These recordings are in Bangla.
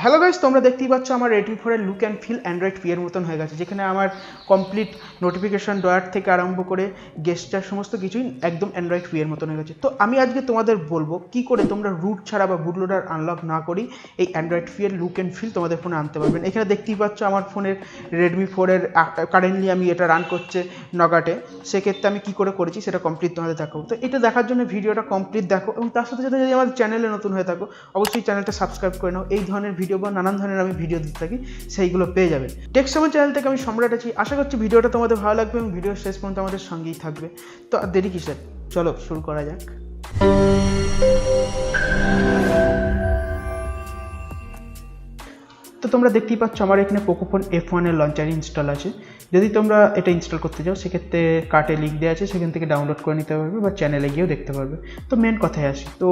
হ্যালো গাইস, তোমরা দেখতেই পাচ্ছ আমার Redmi 4 এর look and feel Android P এর মতন হয়ে গেছে, যেখানে আমার কমপ্লিট নোটিফিকেশন ডয়ার থেকে আরম্ভ করে গেস্টার সমস্ত কিছুই একদম অ্যান্ড্রয়েড পি এর মতন হয়ে গেছে। তো আমি আজকে তোমাদের বলবো কি করে তোমরা রুট ছাড়া বা বুটলোডার আনলক না করি এই অ্যান্ড্রয়েড পি এর লুক অ্যান্ড ফিল তোমাদের ফোনে আনতে পারবেন। এখানে দেখতেই পাচ্ছ আমার ফোনের Redmi 4 এর কারেন্টলি আমি এটা রান করছে নগাটে। সেক্ষেত্রে আমি কী করে করেছি সেটা কমপ্লিট তোমাদের দেখাবো। তো এটা দেখার জন্য ভিডিওটা কমপ্লিট দেখো, এবং তার সাথে সাথে যদি আমাদের চ্যানেলে নতুন হয়ে থাকো অবশ্যই চ্যানেলটা সাবস্ক্রাইব করে নাও। এই ধরনের ভিডিও বা নানান ধরনের আমি ভিডিও দিতে থাকি, সেইগুলো পেয়ে যাবে। SaMon চ্যানেল থেকে আমি সম্রাট আছি। আশা করছি ভিডিওটা তোমাদের ভালো লাগবে এবং ভিডিও শেষ পর্যন্ত আমাদের সঙ্গেই থাকবে। তো আর দেরি কিসের, চলো শুরু করা যাক। তো তোমরা দেখতেই পাচ্ছ আমার এখানে পোকোফোন F1 এর লঞ্চার ইনস্টল আছে। যদি তোমরা এটা ইনস্টল করতে চাও সেক্ষেত্রে কার্টে লিঙ্ক দেওয়া আছে, সেখান থেকে ডাউনলোড করে নিতে পারবে বা চ্যানেলে গিয়েও দেখতে পারবে। তো মেন কথায় আসি, তো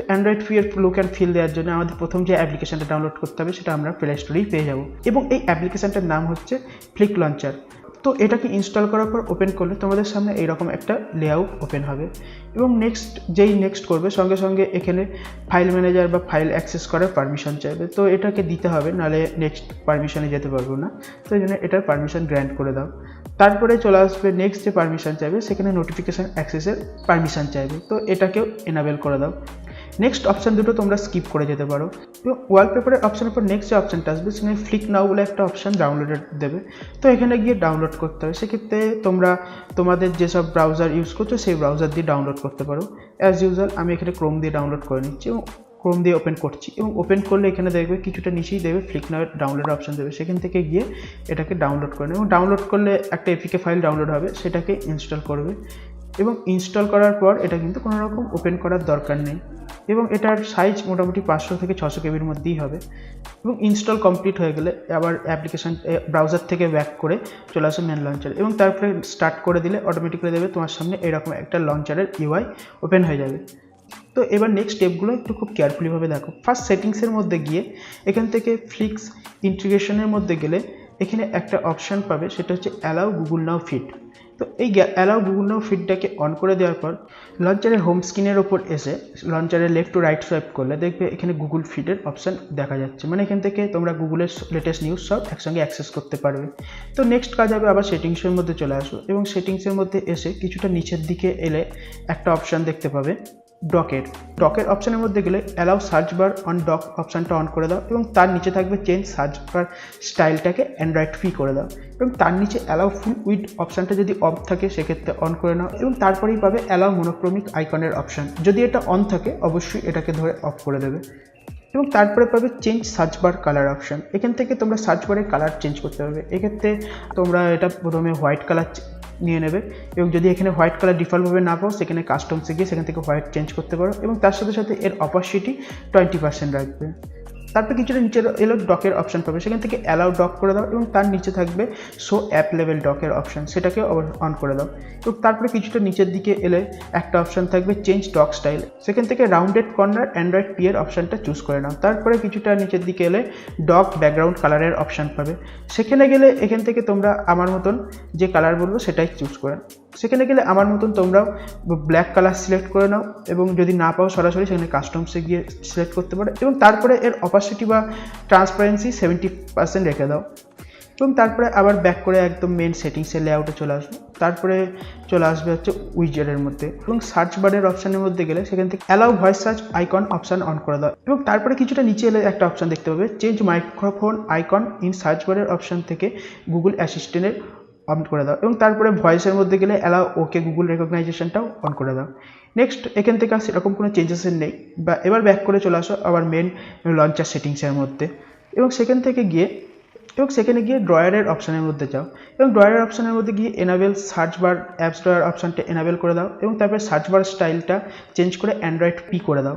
অ্যান্ড্রয়েড পি এর লুক অ্যান্ড ফিল দেওয়ার জন্য আমাদের প্রথম যে অ্যাপ্লিকেশনটা ডাউনলোড করতে হবে সেটা আমরা প্লে স্টোরেই পেয়ে যাবো, এবং এই অ্যাপ্লিকেশনটার নাম হচ্ছে ফ্লিক লঞ্চার। তো এটাকে ইনস্টল করার পর ওপেন করলে তোমাদের সামনে এইরকম একটা লেআউট ওপেন হবে, এবং নেক্সট করবে সঙ্গে সঙ্গে এখানে ফাইল ম্যানেজার বা ফাইল অ্যাক্সেস করার পারমিশন চাইবে। তো এটাকে দিতে হবে, নাহলে নেক্সট পারমিশনে যেতে পারবো না। তো এই জন্য এটার পারমিশন গ্র্যান্ট করে দাও। তারপরে চলে আসবে নেক্সট যে পারমিশন চাইবে, সেখানে নোটিফিকেশান অ্যাক্সেসের পারমিশন চাইবে। তো এটাকেও এনাবেল করে দাও। নেক্সট অপশান দুটো তোমরা স্কিপ করে যেতে পারো, এবং ওয়ালপেপারের অপশানের পর নেক্সট যে অপশানটা আসবে সেখানে ফ্লিক নাও বলে একটা অপশান ডাউনলোডেড দেবে। তো এখানে গিয়ে ডাউনলোড করতে হবে। সেক্ষেত্রে তোমরা তোমাদের যেসব ব্রাউজার ইউজ করছো সেই ব্রাউজার দিয়ে ডাউনলোড করতে পারো। অ্যাজ ইউজুয়াল আমি এখানে ক্রোম দিয়ে ডাউনলোড করে নিচ্ছি এবং ক্রোম দিয়ে ওপেন করছি, এবং ওপেন করলে এখানে দেখবে কিছুটা নিচেই দেবে ফ্লিক নাও ডাউনলোডের অপশান দেবে। সেখান থেকে গিয়ে এটাকে ডাউনলোড করে নেবে, এবং ডাউনলোড করলে একটা এপিকে ফাইল ডাউনলোড হবে, সেটাকে ইনস্টল করবে। এবং ইনস্টল করার পর এটা কিন্তু কোনো রকম ওপেন করার দরকার নেই, এবং এটার সাইজ মোটামুটি 500 থেকে 600 কেবির মধ্যেই হবে। এবং ইনস্টল কমপ্লিট হয়ে গেলে আবার অ্যাপ্লিকেশান ব্রাউজার থেকে ব্যাক করে চলে আসে মেন লঞ্চার, এবং তারপরে স্টার্ট করে দিলে অটোমেটিক্যালি দেবে তোমার সামনে এরকম একটা লঞ্চারের ইউআই ওপেন হয়ে যাবে। তো এবার নেক্সট স্টেপগুলো একটু খুব কেয়ারফুলিভাবে দেখো। ফার্স্ট সেটিংসের মধ্যে গিয়ে এখান থেকে ফ্লিক্স ইন্টিগ্রেশনের মধ্যে গেলে এখানে একটা অপশান পাবে, সেটা হচ্ছে অ্যালাউ গুগল নাও ফিড। তো এই অ্যালাউ গুগল নাও ফিডটাকে অন করে দেওয়ার পর লঞ্চারের হোম স্ক্রিনের ওপর এসে লঞ্চারের লেফট টু রাইট সোয়াইপ করলে দেখবে এখানে গুগল ফিডের অপশান দেখা যাচ্ছে, মানে এখান থেকে তোমরা গুগলের লেটেস্ট নিউজ সব একসঙ্গে অ্যাক্সেস করতে পারবে। তো নেক্সট কাজ হবে আবার সেটিংসের মধ্যে চলে আসো, এবং সেটিংসের মধ্যে এসে কিছুটা নিচের দিকে এলে একটা অপশান দেখতে পাবে ডকের অপশানের মধ্যে গেলে allow search bar on dock অপশানটা অন করে দাও, এবং তার নিচে থাকবে চেঞ্জ সার্চ বার স্টাইলটাকে অ্যান্ড্রয়েড ফি করে দাও, এবং তার নিচে অ্যালাউ ফুল উইড অপশানটা যদি অফ থাকে সেক্ষেত্রে অন করে নাও, এবং তারপরেই পাবে অ্যালাউ মোনোক্রমিক আইকনের অপশান। যদি এটা অন থাকে অবশ্যই এটাকে ধরে অফ করে দেবে, এবং তারপরে পাবে চেঞ্জ সার্চ বার কালার অপশান। এখান থেকে তোমরা সার্চ বারের কালার চেঞ্জ করতে পারবে। এক্ষেত্রে তোমরা এটা প্রথমে হোয়াইট কালার নিয়ে নেবে, এবং যদি এখানে হোয়াইট কালার ডিফল্টভাবে না পাও সেখানে কাস্টমসে গিয়ে সেখান থেকে হোয়াইট চেঞ্জ করতে পারো, এবং তার সাথে সাথে এর অপাসিটি 20% রাখবে। তারপর কিছুটা নিচে এলো ডকের অপশান পাবে, সেখান থেকে অ্যালাউ ডক করে দাও, এবং তার নিচে থাকবে শো অ্যাপ লেভেল ডকের অপশান, সেটাকে অন করে দাও। এবং তারপরে কিছুটা নিচের দিকে এলে একটা অপশান থাকবে চেঞ্জ ডক স্টাইল, সেখান থেকে রাউন্ডেড কর্নার অ্যান্ড্রয়েড পি এর অপশানটা চুজ করে নাও। তারপরে কিছুটা নিচের দিকে এলে ডক ব্যাকগ্রাউন্ড কালারের অপশান পাবে, সেখানে গেলে এখান থেকে তোমরা আমার মতন যে কালার বলবো সেটাই চুজ করে। সেখানে গেলে আমার মতন তোমরাও ব্ল্যাক কালার সিলেক্ট করে নাও, এবং যদি না পাও সরাসরি সেখানে কাস্টমসে গিয়ে সিলেক্ট করতে পারো, এবং তারপরে এর অপাসিটি বা ট্রান্সপারেন্সি 70% রেখে দাও। এবং তারপরে আবার ব্যাক করে একদম মেন সেটিংসের লেআউটে চলে আসবে। তারপরে চলে আসবে হচ্ছে উইজেটের মধ্যে, এবং সার্চ বারের অপশানের মধ্যে গেলে সেখান থেকে allow voice search icon option on করে দাও, এবং তারপরে কিছুটা নিচে এলে একটা অপশান দেখতে পাবে change microphone icon in search বারের অপশান থেকে গুগল অ্যাসিস্ট্যান্টের অন করে দাও, এবং তারপরে ভয়েসের মধ্যে গেলে অ্যালাউ ওকে গুগল রেকগনাইজেশনটাও অন করে দাও। নেক্সট এখান থেকে আর সেরকম কোনো চেঞ্জেসের নেই, বা এবার ব্যাক করে চলে আসো আবার মেন লঞ্চার সেটিংসের মধ্যে, এবং সেখানে গিয়ে ড্রয়ারের অপশানের মধ্যে যাও, এবং ড্রয়ারের অপশানের মধ্যে গিয়ে enable search bar apps drawer অপশানটা এনাবেল করে দাও, এবং তারপরে সার্চ বার স্টাইলটা চেঞ্জ করে অ্যান্ড্রয়েড পি করে দাও।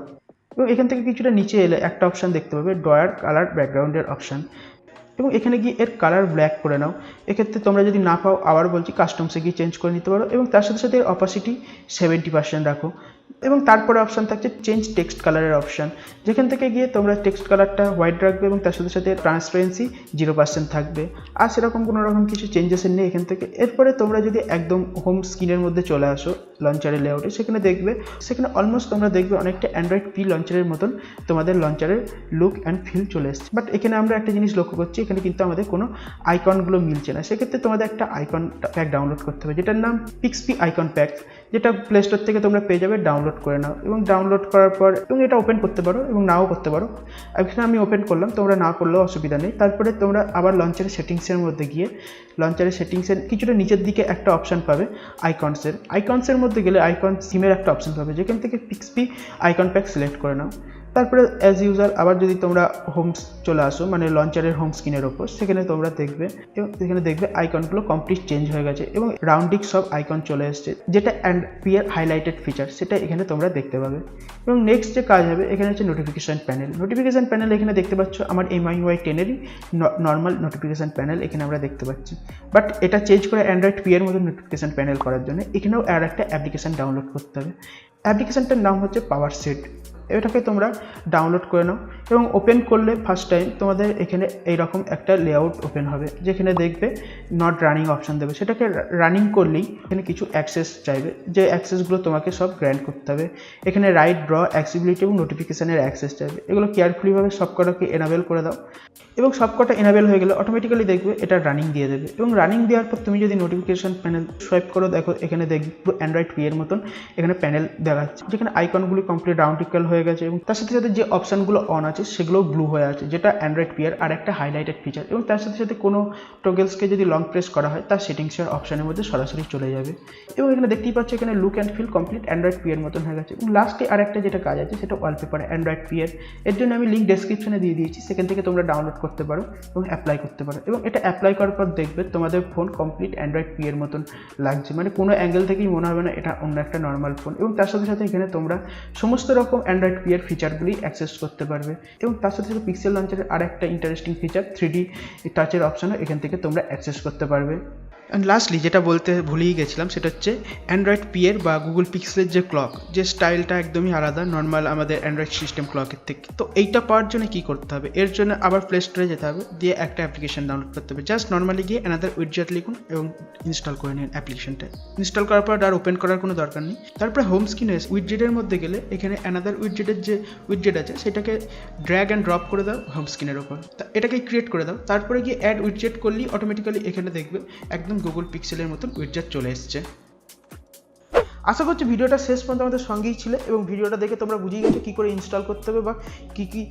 এবং এখান থেকে কিছুটা নিচে এলে একটা অপশান দেখতে পাবে ড্রয়ার কালার ব্যাকগ্রাউন্ডের অপশান, এবং এখানে গিয়ে এর কালার ব্ল্যাক করে নাও। এক্ষেত্রে তোমরা যদি না পাও আবার বলছি কাস্টমসে গিয়ে চেঞ্জ করে নিতে পারো, এবং তার সাথে সাথে এর অপাসিটি 70% রাখো। এবং তারপরে অপশান থাকছে চেঞ্জ টেক্সট কালারের অপশান, যেখান থেকে গিয়ে তোমরা টেক্সট কালারটা হোয়াইট রাখবে এবং তার সাথে সাথে ট্রান্সপারেন্সি 0% থাকবে। আর সেরকম কোনো রকম কিছু চেঞ্জেসের নেই এখান থেকে। এরপরে তোমরা যদি একদম হোম স্ক্রিনের মধ্যে চলে আসো লঞ্চারের লেআউটে, সেখানে অলমোস্ট তোমরা দেখবে অনেকটা অ্যান্ড্রয়েড পি লঞ্চারের মতন তোমাদের লঞ্চারের লুক অ্যান্ড ফিল চলে এসছে। বাট এখানে আমরা একটা জিনিস লক্ষ্য করছি, এখানে কিন্তু আমাদের কোনো আইকনগুলো মিলছে না। সেক্ষেত্রে তোমাদের একটা আইকন প্যাক ডাউনলোড করতে হবে, যেটার নাম পিক্সপি আইকন প্যাক, যেটা প্লে স্টোর থেকে তোমরা পেয়ে যাবে। ডাউনলোড করে নাও এবং ডাউনলোড করার পর এবং এটা ওপেন করতে পারো এবং নাও করতে পারো। এখানে আমি ওপেন করলাম, তোমরা না করলেও অসুবিধা নেই। তারপরে তোমরা আবার লঞ্চারের সেটিংসের মধ্যে গিয়ে লঞ্চারের সেটিংসের কিছুটা নিচের দিকে একটা অপশান পাবে আইকনসের মধ্যে গেলে আইকন সিমের একটা অপশান পাবে, যেখান থেকে পিক্সপি আইকন প্যাক সিলেক্ট করে নাও। তারপরে অ্যাজ ইউজার আবার যদি তোমরা হোম চলে আসো, মানে লঞ্চারের হোম স্ক্রিনের ওপর, সেখানে তোমরা দেখবে এবং সেখানে দেখবে আইকনগুলো কমপ্লিট চেঞ্জ হয়ে গেছে এবং রাউন্ডিং সব আইকন চলে এসছে, যেটা অ্যান্ড্রয়েড হাইলাইটেড ফিচার, সেটা এখানে তোমরা দেখতে পাবে। এবং নেক্সট যে কাজ হবে এখানে হচ্ছে নোটিফিকেশান প্যানেল। এখানে দেখতে পাচ্ছ আমার MIUI 10-এরই নর্মাল নোটিফিকেশান প্যানেল এখানে আমরা দেখতে পাচ্ছি। বাট এটা চেঞ্জ করে অ্যান্ড্রয়েড পি এর মতো নোটিফিকেশান প্যানেল করার জন্য এখানেও আর একটা অ্যাপ্লিকেশান ডাউনলোড করতে হবে। অ্যাপ্লিকেশানটার নাম হচ্ছে পাওয়ার সেট। এটাকে তোমরা ডাউনলোড করে নাও এবং ওপেন করলে ফার্স্ট টাইম তোমাদের এখানে এইরকম একটা লেআউট ওপেন হবে, যেখানে দেখবে নট রানিং অপশান দেবে। সেটাকে রানিং করলেই এখানে কিছু অ্যাক্সেস চাইবে, যে অ্যাক্সেসগুলো তোমাকে সব গ্র্যান্ট করতে হবে। এখানে রাইট, ড্র, অ্যাক্সিবিলিটি এবং নোটিফিকেশানের অ্যাক্সেস চাইবে। এগুলো কেয়ারফুলিভাবে সবকটাকে এনাবেল করে দাও এবং সবকটা এনাবেল হয়ে গেলে অটোমেটিক্যালি দেখবে এটা রানিং দিয়ে দেবে। এবং রানিং দেওয়ার পর তুমি যদি নোটিফিকেশান প্যানেল সোয়াইপ করো, দেখো এখানে দেখবে অ্যান্ড্রয়েড পি এর মতন এখানে প্যানেল দেখাচ্ছে, যেখানে আইকনগুলি কমপ্লিট রাউন্ডিক্যাল হয়ে গেছে এবং তার সাথে সাথে যে অপশানগুলো অন আছে সেগুলো ব্লু হয়ে আছে, যেটা অ্যান্ড্রয়েড পি এর আর একটা হাইলাইটেড ফিচার। এবং তার সাথে সাথে কোনো টগেলসকে যদি লং প্রেস করা হয় তার সেটিংসের অপশানের মধ্যে সরাসরি চলে যাবে। এবং এখানে দেখতেই পাচ্ছ এখানে look and feel complete Android P এর মতন হয়ে গেছে। এবং লাস্টে আর একটা যেটা কাজ আছে সেটা ওয়ালপেপার অ্যান্ড্রয়েড পি এর জন্য আমি লিঙ্ক ডেসক্রিপশনে দিয়ে দিয়েছি, সেখান থেকে তোমরা ডাউনলোড করতে পারো এবং অ্যাপ্লাই করতে পারো। এবং এটা অ্যাপ্লাই করার পর দেখবে তোমাদের ফোন কমপ্লিট অ্যান্ড্রয়েড পি এর মতন লাগছে, মানে কোনো অ্যাঙ্গেল থেকেই মনে হবে না এটা অন্য একটা নর্মাল ফোন। এবং তার সাথে সাথে এখানে তোমরা সমস্ত রকম অ্যান্ড্রয়েড পি এর ফিচারগুলি অ্যাক্সেস করতে পারবে। এবং তার সাথে সাথে পিক্সেল লঞ্চারের আর একটা ইন্টারেস্টিং ফিচার 3D টাচের অপশানও এখান থেকে তোমরা অ্যাক্সেস করতে পারবে। অ্যান্ড লাস্টলি যেটা বলতে ভুলেই গেছিলাম, সেটা হচ্ছে অ্যান্ড্রয়েড পি এর বা গুগল পিক্সেলের যে ক্লক, যে স্টাইলটা একদমই আলাদা নর্মাল আমাদের অ্যান্ড্রয়েড সিস্টেম ক্লকের থেকে। তো এইটা পাওয়ার জন্য কী করতে হবে, এর জন্য আবার প্লে স্টোরে যেতে হবে, দিয়ে একটা অ্যাপ্লিকেশন ডাউনলোড করতে হবে। জাস্ট নর্মালি গিয়ে অ্যানাদার উইডজেট লিখুন এবং ইনস্টল করে নিন অ্যাপ্লিকেশনটা। ইনস্টল করার পর আর ওপেন করার কোনো দরকার নেই। তারপরে হোম স্ক্রিনে উইডজেটের মধ্যে গেলে এখানে অ্যানাদার উইডজেটের যে উইডজেট আছে সেটাকে ড্র্যাগ অ্যান্ড ড্রপ করে দাও হোম স্ক্রিনের ওপর, এটাকে ক্রিয়েট করে দাও। তারপরে গিয়ে অ্যাড উইডজেট করলেই অটোমেটিক্যালি এখানে দেখবে একদম গুগল পিক্সেলের মতন উইডজেট চলে এসছে। আশা করছি ভিডিওটা শেষ পর্যন্ত আমাদের সঙ্গেই ছিল এবং ভিডিওটা দেখে তোমরা বুঝিয়ে গেছো কী করে ইনস্টল করতে হবে বা কী কী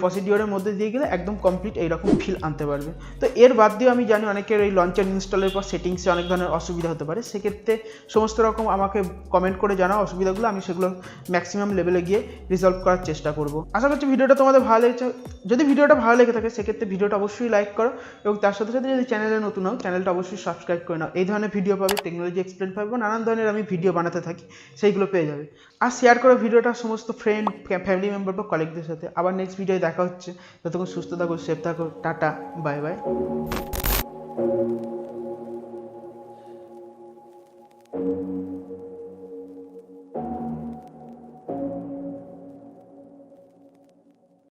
প্রসিডিওরের মধ্যে দিয়ে গেলে একদম কমপ্লিট এইরকম ফিল আনতে পারবে। তো এর বাদ দিয়েও আমি জানি অনেকের এই লঞ্চার ইনস্টলের পর সেটিংসে অনেক ধরনের অসুবিধা হতে পারে, সেক্ষেত্রে সমস্ত রকম আমাকে কমেন্ট করে জানাও অসুবিধাগুলো, আমি সেগুলো ম্যাক্সিমাম লেভেলে গিয়ে রিজলভ করার চেষ্টা করব। আশা করছি ভিডিওটা তোমাদের ভালো লেগেছে। যদি ভিডিওটা ভালো লেগে থাকে সেক্ষেত্রে ভিডিওটা অবশ্যই লাইক করো এবং তার সাথে সাথে যদি চ্যানেলে নতুন হও চ্যানেলটা অবশ্যই সাবস্ক্রাইব করে নাও। এই ধরনের ভিডিও পাবে, টেকনোলজি এক্সপ্লেন পাবে, নানান ধরনের আমি ভিডিও বানাতে থাকি, সেইগুলো পেয়ে যাবে। আর শেয়ার করো ভিডিওটা সমস্ত ফ্রেন্ড, ফ্যামিলি মেম্বার বা কলিগদের সাথে। আবার নেক্সট ভিডিওয় দেখা হচ্ছে, ততক্ষণ সুস্থ থাকো, সেফ থাকো, টাটা, বাই বাই।